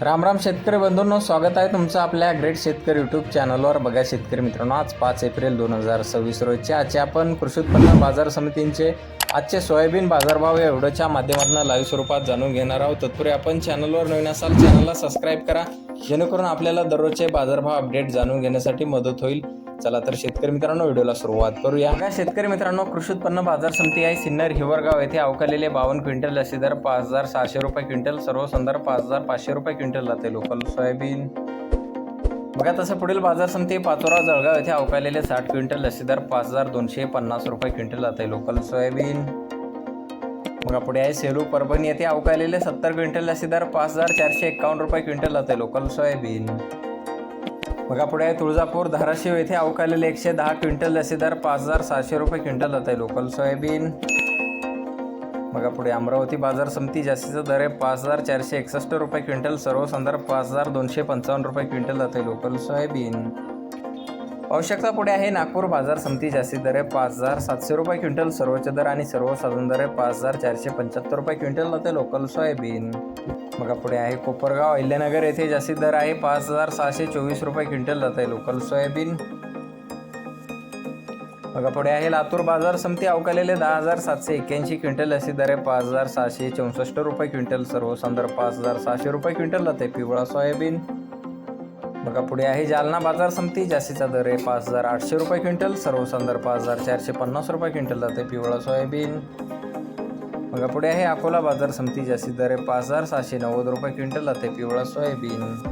राम राम शेतकरी बंधूंनो, स्वागत आहे तुमचं आपल्या ग्रेट शेतकरी यूट्यूब चॅनलवर. बघा शेतकरी मित्रांनो, आज 5 एप्रिल 2026 रोजचे आजचे आपण कृषी उत्पन्न बाजार समितींचे आजचे सोयाबीन बाजारभाव या व्हिडिओच्या माध्यमातून लाईव्ह स्वरूपात जाणून घेणार आहोत. तत्पूर्वी आपण चॅनलवर नवीन असाल चॅनलला सबस्क्राईब करा, जेणेकरून आपल्याला दररोजचे बाजारभाव अपडेट जाणून घेण्यासाठी मदत होईल. चला तर शेतकरी मित्रांनो, व्हिडिओला सुरुवात करूया. बघा शेतकरी मित्रांनो, कृषी उत्पन्न बाजार समिती आहे सिन्नर हिवरगाव येथे अवकालेले 52 क्विंटल लसी दर 5700 रुपये क्विंटल, सर्व संदर्भ 5500 रुपये क्विंटल जाते लोकल सोयाबीन. बघा तसं पुढील बाजार समिती पाचोरा जळगाव येथे अवकालेले 60 क्विंटल लसी दर 5250 रुपये क्विंटल जाते लोकल सोयाबीन. बघा पुढे आहे सेलू परभणी येथे अवकालेले 70 क्विंटल लसी दर 5451 रुपये क्विंटल जाते लोकल सोयाबीन. बघा पुढे आहे तुळजापूर धाराशिव येथे अवकालेले 110 क्विंटल लसी दर 5700 रुपये क्विंटल जाते लोकल सोयाबीन. बघा पुढे अमरावती बाजार समिती जास्तीचा दर आहे 5461 रुपये क्विंटल, सर्व संदर्भ 5255 रुपये क्विंटल जाते लोकल सोयाबीन. आवश्यकता पुढे आहे नागपूर बाजार समिती जास्तीत दर आहे 5700 रुपये क्विंटल, सर्वोच्च दर आणि सर्वसाधारण दर आहे 5475 रुपये क्विंटल जाते लोकल सोयाबीन. बघा पुढे आहे कोपरगाव अहिल्यानगर येथे जास्तीत दर आहे 5624 रुपये क्विंटल जाते लोकल सोयाबीन. बघा पुढे आहे लातूर बाजार समिती अवकालेले 10781 क्विंटल लसी दर आहे 5664 रुपये क्विंटल, सर्व संदर्भ 5600 रुपये क्विंटल जाते पिवळा सोयाबीन. बघा पुढे आहे जालना बाजार समिती जास्तीचा दर आहे 5800 रुपये क्विंटल, सर्व संदर्भ 5450 रुपये क्विंटल जाते पिवळा सोयाबीन. बघा पुढे आहे अकोला बाजार समिती जास्तीत दर आहे 5790 रुपये क्विंटल जाते पिवळा सोयाबीन.